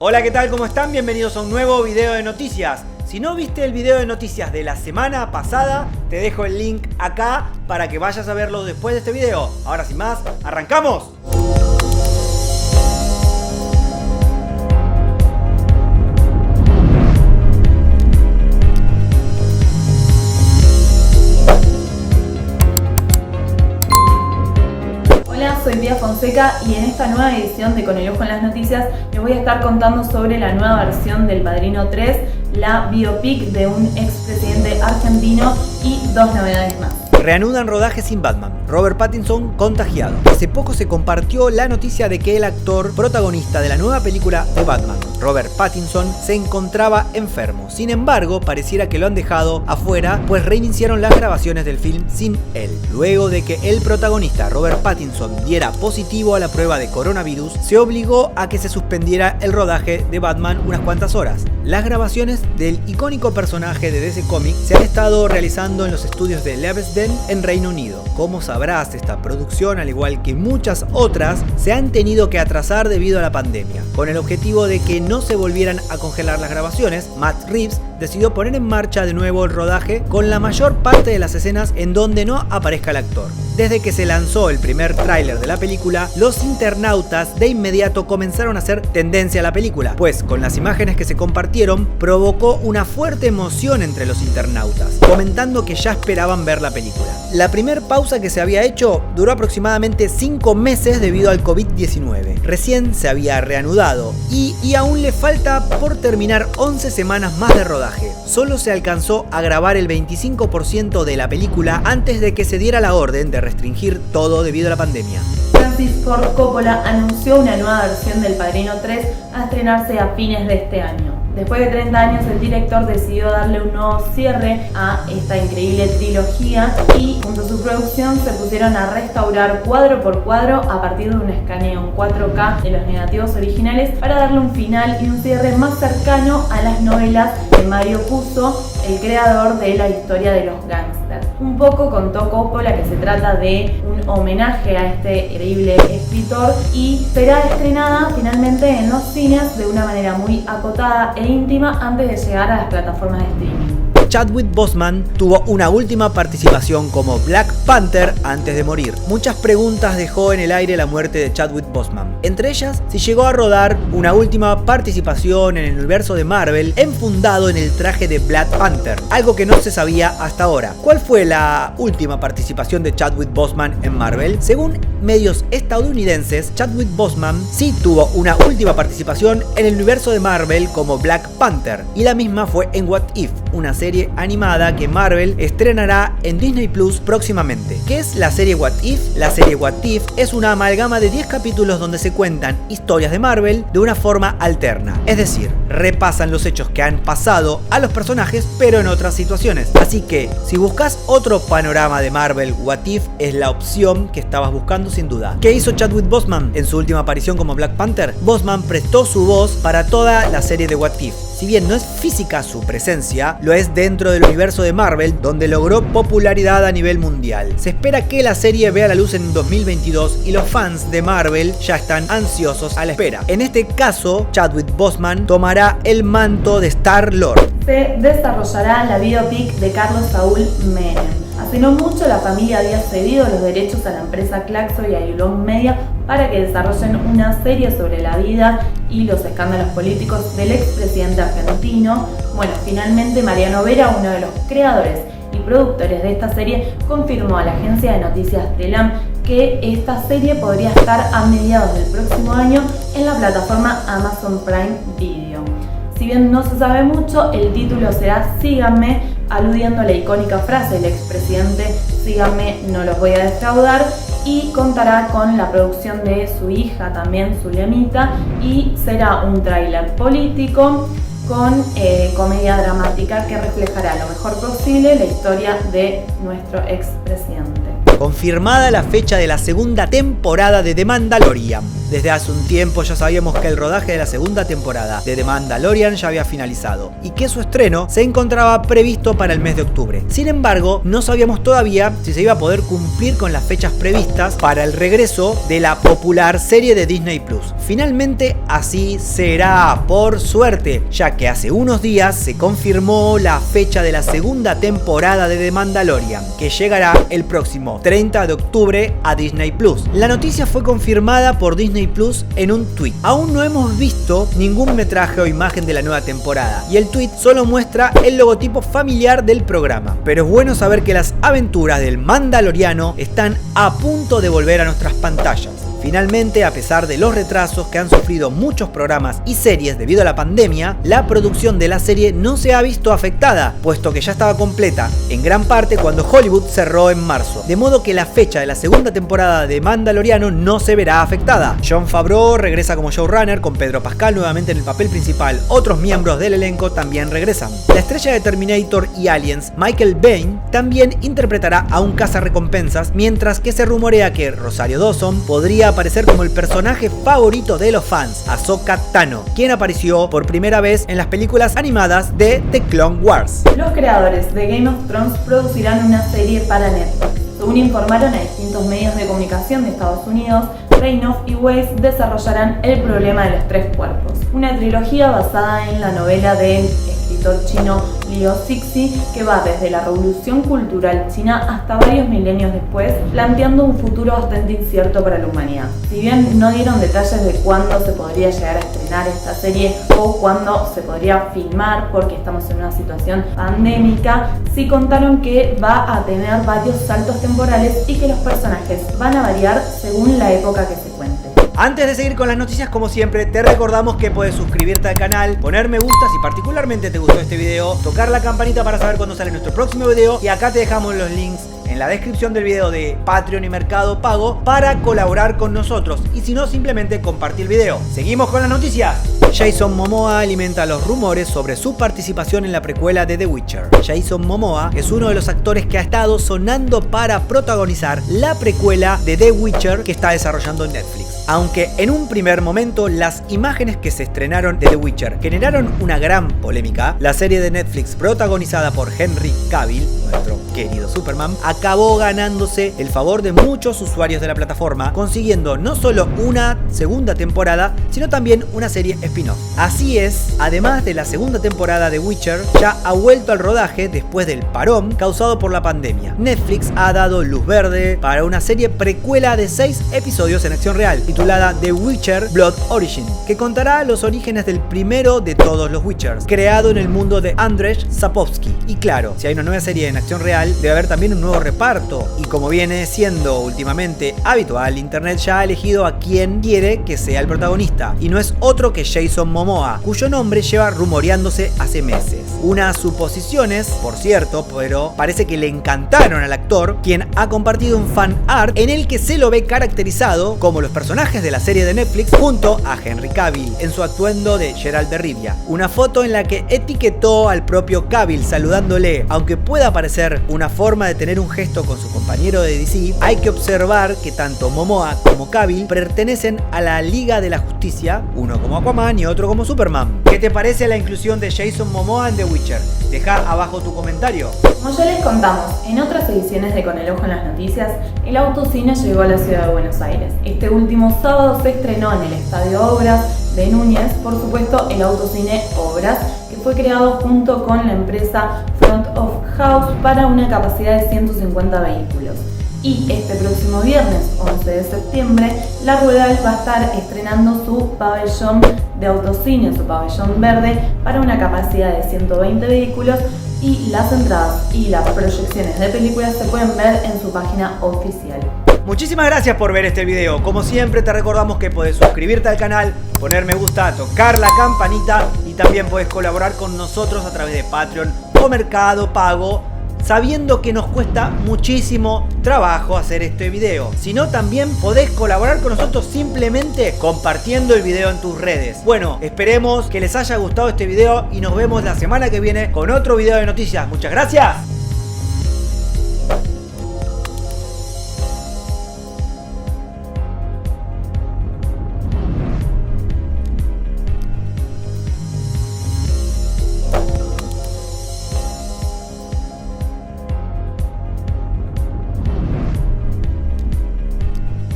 Hola, ¿qué tal? ¿Cómo están? Bienvenidos a un nuevo video de noticias. Si no viste el video de noticias de la semana pasada, te dejo el link acá para que vayas a verlo después de este video. Ahora sin más, ¡arrancamos! Hola, soy Pía Fonseca y en esta nueva edición de Con el Ojo en las Noticias les voy a estar contando sobre la nueva versión del Padrino 3, la biopic de un expresidente argentino y dos novedades más. Reanudan rodaje sin Batman. Robert Pattinson contagiado. Hace poco se compartió la noticia de que el actor protagonista de la nueva película de Batman, Robert Pattinson, se encontraba enfermo. Sin embargo, pareciera que lo han dejado afuera, pues reiniciaron las grabaciones del film sin él. Luego de que el protagonista, Robert Pattinson, diera positivo a la prueba de coronavirus, se obligó a que se suspendiera el rodaje de Batman unas cuantas horas. Las grabaciones del icónico personaje de DC Comics se han estado realizando en los estudios de Leavesden en Reino Unido. Como sabrás, esta producción, al igual que muchas otras, se han tenido que atrasar debido a la pandemia. Con el objetivo de que no se volvieran a congelar las grabaciones, Matt Reeves decidió poner en marcha de nuevo el rodaje con la mayor parte de las escenas en donde no aparezca el actor. Desde que se lanzó el primer tráiler de la película, los internautas de inmediato comenzaron a hacer tendencia a la película, pues con las imágenes que se compartieron provocó una fuerte emoción entre los internautas, comentando que ya esperaban ver la película. La primer pausa que se había hecho duró aproximadamente 5 meses debido al COVID-19. Recién se había reanudado y aún le falta por terminar 11 semanas más de rodaje. Solo se alcanzó a grabar el 25% de la película antes de que se diera la orden de restringir todo debido a la pandemia. Francis Ford Coppola anunció una nueva versión del Padrino 3 a estrenarse a fines de este año. Después de 30 años, el director decidió darle un nuevo cierre a esta increíble trilogía y junto a su producción se pusieron a restaurar cuadro por cuadro a partir de un escaneo en 4K de los negativos originales para darle un final y un cierre más cercano a las novelas de Mario Puzo, el creador de la historia de los gángsters. Un poco contó Coppola que se trata de un homenaje a este increíble escritor y será estrenada finalmente en los cines de una manera muy acotada e íntima antes de llegar a las plataformas de streaming. Chadwick Boseman tuvo una última participación como Black Panther antes de morir. Muchas preguntas dejó en el aire la muerte de Chadwick Boseman. Entre ellas, si llegó a rodar una última participación en el universo de Marvel enfundado en el traje de Black Panther, algo que no se sabía hasta ahora. ¿Cuál fue la última participación de Chadwick Boseman en Marvel? Según medios estadounidenses, Chadwick Boseman sí tuvo una última participación en el universo de Marvel como Black Panther, y la misma fue en What If, una serie animada que Marvel estrenará en Disney Plus próximamente. ¿Qué es la serie What If? La serie What If es una amalgama de 10 capítulos donde se cuentan historias de Marvel de una forma alterna, es decir, repasan los hechos que han pasado a los personajes pero en otras situaciones. Así que si buscas otro panorama de Marvel, What If es la opción que estabas buscando sin duda. ¿Qué hizo Chadwick Boseman en su última aparición como Black Panther? Boseman prestó su voz para toda la serie de What If. Si bien no es física su presencia, lo es dentro del universo de Marvel, donde logró popularidad a nivel mundial. Se espera que la serie vea la luz en 2022 y los fans de Marvel ya están ansiosos a la espera. En este caso, Chadwick Boseman tomará el manto de Star-Lord. Se desarrollará la biopic de Carlos Saúl Menem. Hace no mucho la familia había cedido los derechos a la empresa Claxo y a Ilon Media para que desarrollen una serie sobre la vida y los escándalos políticos del expresidente argentino. Bueno, finalmente Mariano Vera, uno de los creadores y productores de esta serie, confirmó a la agencia de noticias TELAM que esta serie podría estar a mediados del próximo año en la plataforma Amazon Prime Video. Si bien no se sabe mucho, el título será Síganme, aludiendo a la icónica frase del expresidente Síganme, no los voy a defraudar, y contará con la producción de su hija también, Zulemita, y será un tráiler político con comedia dramática que reflejará lo mejor posible la historia de nuestro expresidente. confirmada la fecha de la segunda temporada de The Mandalorian. Desde hace un tiempo ya sabíamos que el rodaje de la segunda temporada de The Mandalorian ya había finalizado y que su estreno se encontraba previsto para el mes de octubre. Sin embargo, no sabíamos todavía si se iba a poder cumplir con las fechas previstas para el regreso de la popular serie de Disney Plus. Finalmente así será, por suerte, ya que hace unos días se confirmó la fecha de la segunda temporada de The Mandalorian, que llegará el próximo 30 de octubre a Disney Plus. La noticia fue confirmada por Disney Plus en un tweet. Aún no hemos visto ningún metraje o imagen de la nueva temporada y el tweet solo muestra el logotipo familiar del programa, pero es bueno saber que las aventuras del Mandaloriano están a punto de volver a nuestras pantallas. Finalmente, a pesar de los retrasos que han sufrido muchos programas y series debido a la pandemia, la producción de la serie no se ha visto afectada, puesto que ya estaba completa, en gran parte cuando Hollywood cerró en marzo, de modo que la fecha de la segunda temporada de Mandaloriano no se verá afectada. Jon Favreau regresa como showrunner con Pedro Pascal nuevamente en el papel principal, otros miembros del elenco también regresan. La estrella de Terminator y Aliens, Michael Biehn, también interpretará a un cazarrecompensas, mientras que se rumorea que Rosario Dawson podría aparecer como el personaje favorito de los fans, Ahsoka Tano, quien apareció por primera vez en las películas animadas de The Clone Wars. Los creadores de Game of Thrones producirán una serie para Netflix. Según informaron a distintos medios de comunicación de Estados Unidos, Reinoff y Weiss desarrollarán El problema de los tres cuerpos, una trilogía basada en la novela del escritor chino Liu Cixi, que va desde la revolución cultural china hasta varios milenios después, planteando un futuro bastante incierto para la humanidad. Si bien no dieron detalles de cuándo se podría llegar a estrenar esta serie o cuándo se podría filmar, porque estamos en una situación pandémica, sí contaron que va a tener varios saltos temporales y que los personajes van a variar según la época que se cuente. Antes de seguir con las noticias, como siempre, te recordamos que puedes suscribirte al canal, poner me gusta si particularmente te gustó este video, tocar la campanita para saber cuándo sale nuestro próximo video y acá te dejamos los links en la descripción del video de Patreon y Mercado Pago para colaborar con nosotros y si no, simplemente compartir el video. Seguimos con las noticias. Jason Momoa alimenta los rumores sobre su participación en la precuela de The Witcher. Jason Momoa es uno de los actores que ha estado sonando para protagonizar la precuela de The Witcher que está desarrollando Netflix. Aunque en un primer momento las imágenes que se estrenaron de The Witcher generaron una gran polémica, la serie de Netflix protagonizada por Henry Cavill, nuestro querido Superman, acabó ganándose el favor de muchos usuarios de la plataforma, consiguiendo no solo una segunda temporada, sino también una serie spin-off. Así es, además de la segunda temporada de Witcher, ya ha vuelto al rodaje después del parón causado por la pandemia. Netflix ha dado luz verde para una serie precuela de 6 episodios en acción real, titulada The Witcher Blood Origin, que contará los orígenes del primero de todos los Witchers, creado en el mundo de Andrzej Sapkowski. Y claro, si hay una nueva serie en acción real, debe haber también un nuevo reparto, y como viene siendo últimamente habitual, Internet ya ha elegido a quien quiere que sea el protagonista, y no es otro que Jason Momoa, cuyo nombre lleva rumoreándose hace meses. Unas suposiciones, por cierto, pero parece que le encantaron al actor, quien ha compartido un fan art en el que se lo ve caracterizado como los personajes de la serie de Netflix junto a Henry Cavill en su atuendo de Geralt de Rivia. Una foto en la que etiquetó al propio Cavill saludándole. Aunque pueda parecer una forma de tener un gesto con su compañero de DC, hay que observar que tanto Momoa como Cavill pertenecen a la Liga de la Justicia, uno como Aquaman y otro como Superman. ¿Qué te parece la inclusión de Jason Momoa en The Witcher? Deja abajo tu comentario. Como ya les contamos en otras ediciones de Con el Ojo en las Noticias, el autocine llegó a la ciudad de Buenos Aires. Este último sábado se estrenó en el Estadio Obras de Núñez, por supuesto, el autocine Obras, que fue creado junto con la empresa Front of House para una capacidad de 150 vehículos. Y este próximo viernes, 11 de septiembre, La Ruedal va a estar estrenando su pabellón de autocine, su pabellón verde, para una capacidad de 120 vehículos, y las entradas y las proyecciones de películas se pueden ver en su página oficial. Muchísimas gracias por ver este video. Como siempre te recordamos que podés suscribirte al canal, poner me gusta, tocar la campanita y también podés colaborar con nosotros a través de Patreon o Mercado Pago, sabiendo que nos cuesta muchísimo trabajo hacer este video. Si no, también podés colaborar con nosotros simplemente compartiendo el video en tus redes. Bueno, esperemos que les haya gustado este video y nos vemos la semana que viene con otro video de noticias. Muchas gracias.